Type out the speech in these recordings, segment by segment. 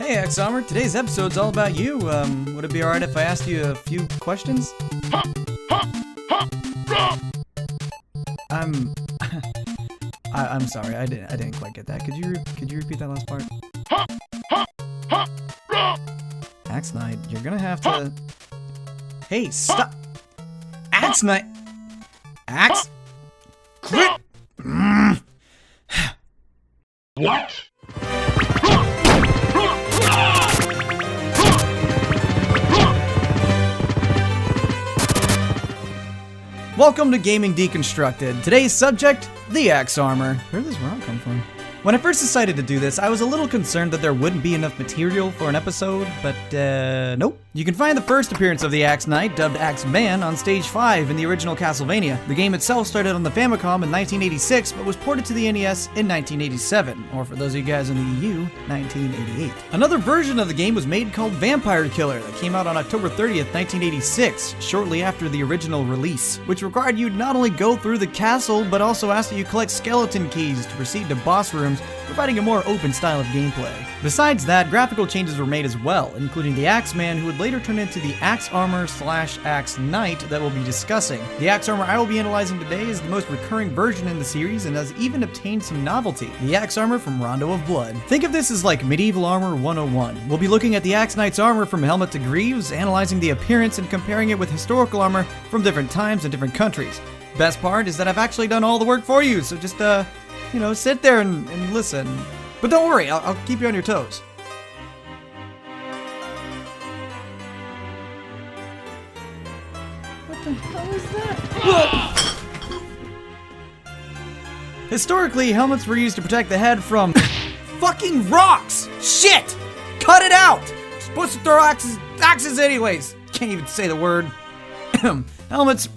Hey AXEARMOR, today's episode's all about you. Would it be alright if I asked you a few questions? I'm sorry, I didn't quite get that. Could you repeat that last part? Axe Knight, you're gonna have to... Hey, stop! Axe Knight! Axe... Crit! What? Welcome to Gaming Deconstructed. Today's subject, the AXEARMOR. Where did this round come from? When I first decided to do this, I was a little concerned that there wouldn't be enough material for an episode, but nope. You can find the first appearance of the Axe Knight, dubbed Axeman, on Stage 5 in the original Castlevania. The game itself started on the Famicom in 1986, but was ported to the NES in 1987, or for those of you guys in the EU, 1988. Another version of the game was made called Vampire Killer that came out on October 30th, 1986, shortly after the original release, which required you to not only go through the castle, but also asked that you collect skeleton keys to proceed to boss rooms, providing a more open style of gameplay. Besides that, graphical changes were made as well, including the Axeman, who would later turn into the AXEARMOR/Axe Knight that we'll be discussing. The AXEARMOR I will be analyzing today is the most recurring version in the series and has even obtained some novelty, the AXEARMOR from Rondo of Blood. Think of this as like Medieval Armor 101. We'll be looking at the Axe Knight's armor from helmet to greaves, analyzing the appearance and comparing it with historical armor from different times and different countries. Best part is that I've actually done all the work for you, so just sit there and listen. But don't worry, I'll keep you on your toes. What the hell is that? Historically, helmets were used to protect the head from fucking rocks! Shit! Cut it out! You're supposed to throw axes anyways. Can't even say the word. Helmets...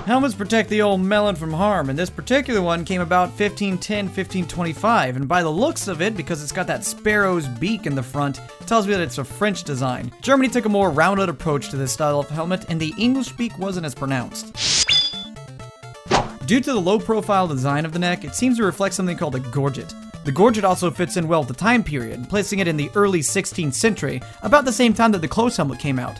Helmets protect the old melon from harm, and this particular one came about 1510, 1525, and by the looks of it, because it's got that sparrow's beak in the front, tells me that it's a French design. Germany took a more rounded approach to this style of helmet, and the English beak wasn't as pronounced. Due to the low-profile design of the neck, it seems to reflect something called a gorget. The gorget also fits in well with the time period, placing it in the early 16th century, about the same time that the close helmet came out.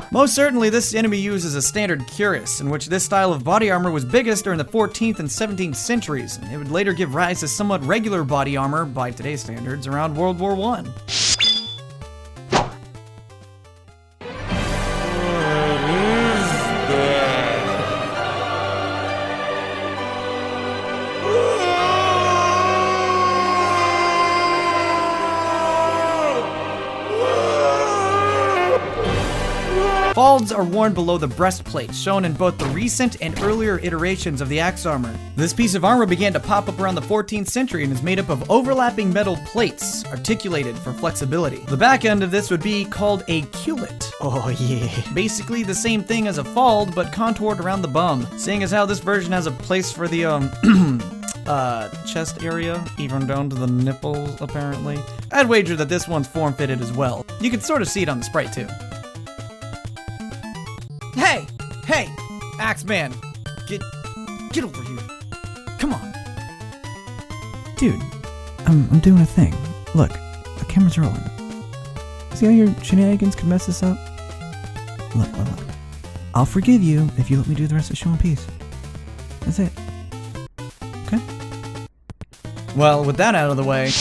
Most certainly, this enemy uses a standard cuirass, in which this style of body armor was biggest during the 14th and 17th centuries, and it would later give rise to somewhat regular body armor, by today's standards, around World War I. Faulds are worn below the breastplate, shown in both the recent and earlier iterations of the AXEARMOR. This piece of armor began to pop up around the 14th century and is made up of overlapping metal plates, articulated for flexibility. The back end of this would be called a cullet. Oh yeah. Basically the same thing as a fauld, but contoured around the bum. Seeing as how this version has a place for the, chest area, even down to the nipples, apparently. I'd wager that this one's form-fitted as well. You can sort of see it on the sprite, too. Hey, Axeman, get over here. Come on. Dude, I'm doing a thing. Look, the camera's rolling. See how your shenanigans could mess this up? Look. I'll forgive you if you let me do the rest of the show in peace. That's it. Okay? Well, with that out of the way...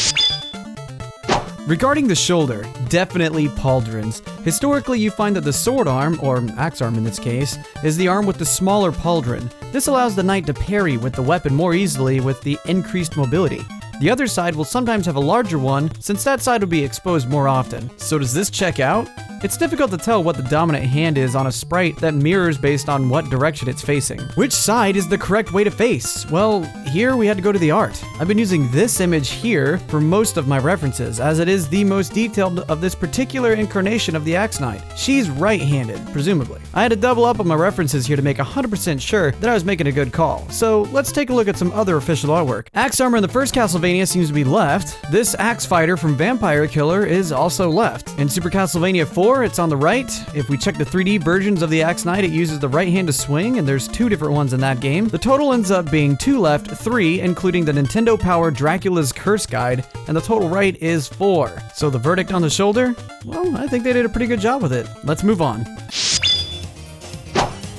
Regarding the shoulder, definitely Pauldrons. Historically, you find that the sword arm, or axe arm in this case, is the arm with the smaller pauldron. This allows the knight to parry with the weapon more easily with the increased mobility. The other side will sometimes have a larger one, since that side will be exposed more often. So does this check out? It's difficult to tell what the dominant hand is on a sprite that mirrors based on what direction it's facing. Which side is the correct way to face? Well, here we had to go to the art. I've been using this image here for most of my references, as it is the most detailed of this particular incarnation of the Axe Knight. She's right-handed, presumably. I had to double up on my references here to make 100% sure that I was making a good call. So let's take a look at some other official artwork. AXEARMOR in the first Castlevania seems to be left. This axe fighter from Vampire Killer is also left. In Super Castlevania 4, 4, it's on the right. If we check the 3D versions of the Axe Knight, it uses the right hand to swing, and there's 2 different ones in that game. The total ends up being 2 left, 3, including the Nintendo Power Dracula's Curse Guide, and the total right is 4. So the verdict on the shoulder? Well, I think they did a pretty good job with it. Let's move on.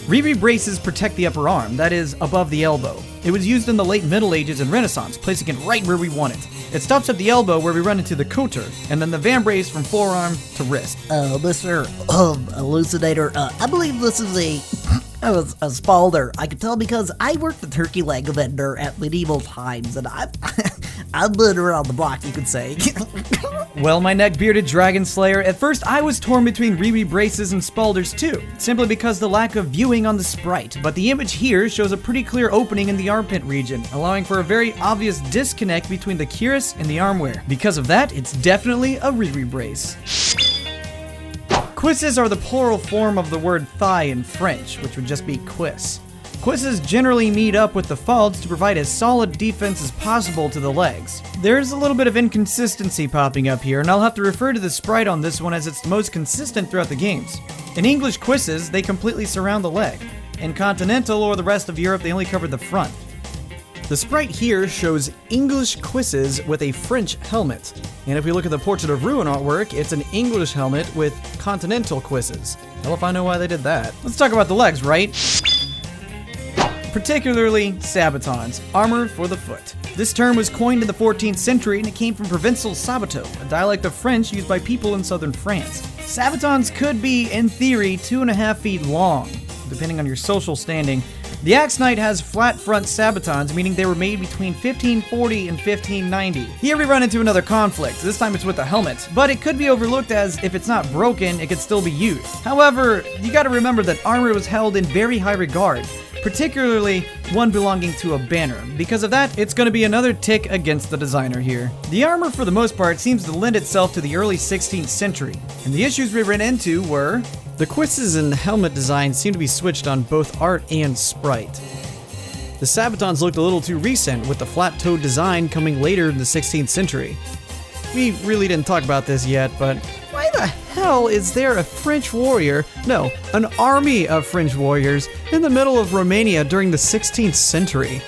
Braces protect the upper arm, that is, above the elbow. It was used in the late Middle Ages and Renaissance, placing it right where we want it. It stops at the elbow where we run into the coulter, and then the Vambrace from forearm to wrist. Mr. Elucidator, I believe this is a spalder. I can tell because I worked the turkey leg vendor at medieval times, and I've been around the block, you could say. Well, my neck-bearded dragon slayer, at first I was torn between braces and spalders too, simply because the lack of viewing on the sprite, but the image here shows a pretty clear opening in the armpit region, allowing for a very obvious disconnect between the cuirass and the armwear. Because of that, it's definitely a brace. Cuisses are the plural form of the word thigh in French, which would just be cuisse. Cuisses generally meet up with the faulds to provide as solid defense as possible to the legs. There's a little bit of inconsistency popping up here, and I'll have to refer to the sprite on this one as it's the most consistent throughout the games. In English cuisses, they completely surround the leg. In Continental or the rest of Europe, they only cover the front. The sprite here shows English cuisses with a French helmet. And if we look at the Portrait of Ruin artwork, it's an English helmet with Continental cuisses. Hell if I know why they did that. Let's talk about the legs, right? Particularly Sabatons, armor for the foot. This term was coined in the 14th century and it came from Provençal Sabato, a dialect of French used by people in southern France. Sabatons could be, in theory, 2.5 feet long, depending on your social standing. The Axe Knight has flat front Sabatons, meaning they were made between 1540 and 1590. Here we run into another conflict. This time it's with the helmet, but it could be overlooked as if it's not broken, it could still be used. However, you gotta remember that armor was held in very high regard, particularly one belonging to a banner. Because of that, it's going to be another tick against the designer here. The armor, for the most part, seems to lend itself to the early 16th century, and the issues we ran into were the cuisses and helmet design seem to be switched on both art and sprite. The Sabatons looked a little too recent, with the flat-toed design coming later in the 16th century. We really didn't talk about this yet, but why the hell is there a French warrior, no, an army of French warriors, in the middle of Romania during the 16th century?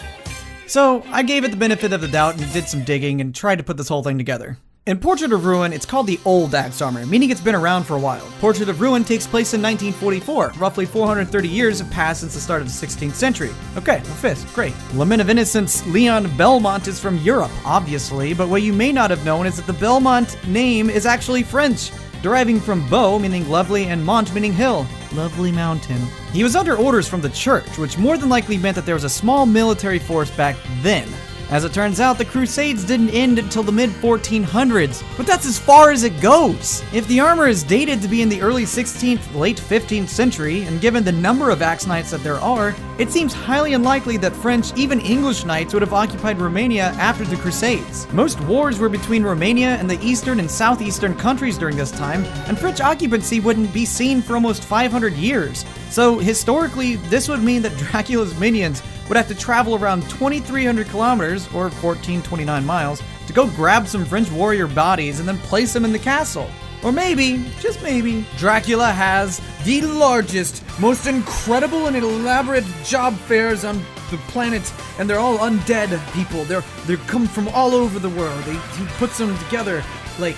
So, I gave it the benefit of the doubt and did some digging and tried to put this whole thing together. In Portrait of Ruin, it's called the Old Axe Armor, meaning it's been around for a while. Portrait of Ruin takes place in 1944. Roughly 430 years have passed since the start of the 16th century. Okay, a fifth, great. Lament of Innocence Leon Belmont is from Europe, obviously, but what you may not have known is that the Belmont name is actually French, deriving from beau, meaning lovely, and mont, meaning hill. Lovely mountain. He was under orders from the church, which more than likely meant that there was a small military force back then. As it turns out, the Crusades didn't end until the mid-1400s, but that's as far as it goes. If the armor is dated to be in the early 16th, late 15th century, and given the number of axe knights that there are, it seems highly unlikely that French, even English knights would have occupied Romania after the Crusades. Most wars were between Romania and the eastern and southeastern countries during this time, and French occupancy wouldn't be seen for almost 500 years. So historically, this would mean that Dracula's minions would have to travel around 2,300 kilometers, or 1,429 miles, to go grab some French warrior bodies and then place them in the castle. Or maybe, just maybe, Dracula has the largest, most incredible and elaborate job fairs on the planet, and they're all undead people. They come from all over the world. He puts them together like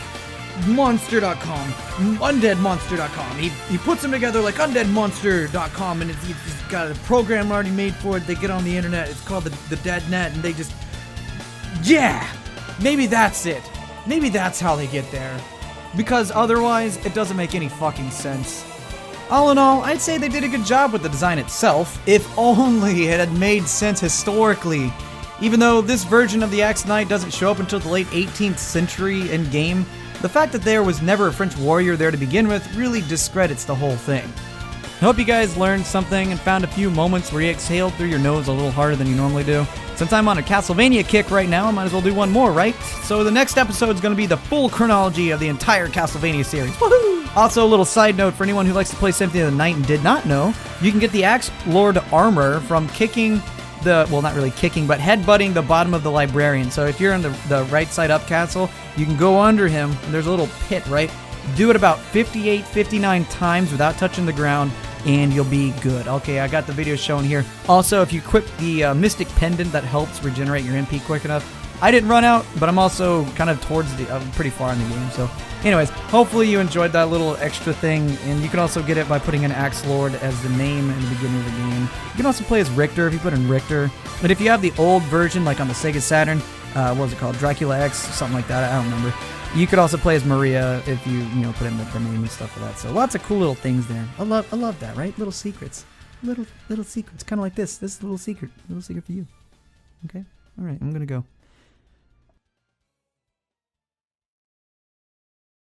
Monster.com, UndeadMonster.com. He puts them together like UndeadMonster.com, and he's got a program already made for it. They get on the internet. It's called the Dead Net, and they just, yeah, maybe that's it. Maybe that's how they get there. Because otherwise, it doesn't make any fucking sense. All in all, I'd say they did a good job with the design itself, if only it had made sense historically. Even though this version of the Axe Knight doesn't show up until the late 18th century in game, the fact that there was never a French warrior there to begin with really discredits the whole thing. I hope you guys learned something and found a few moments where you exhaled through your nose a little harder than you normally do. Since I'm on a Castlevania kick right now, I might as well do one more, right? So the next episode is going to be the full chronology of the entire Castlevania series. Woohoo! Also, a little side note for anyone who likes to play Symphony of the Night and did not know, you can get the AXELORD armor from kicking well, not really kicking, but headbutting the bottom of the librarian. So if you're in the right side up castle, you can go under him, and there's a little pit right Do it about 58, 59 times without touching the ground, and you'll be good. Okay, I got the video shown here. Also, if you equip the Mystic Pendant, that helps regenerate your MP quick enough. I didn't run out, but I'm also kind of towards the, pretty far in the game. So anyways, hopefully you enjoyed that little extra thing, and you can also get it by putting in AXELORD as the name in the beginning of the game. You can also play as Richter if you put in Richter. But if you have the old version, like on the Sega Saturn, what was it called? Dracula X, something like that, I don't remember. You could also play as Maria if you put in the name and stuff for that. So lots of cool little things there. I love that, right? Little secrets. Little secrets, kind of like this. This is a little secret for you. Okay? All right, I'm going to go.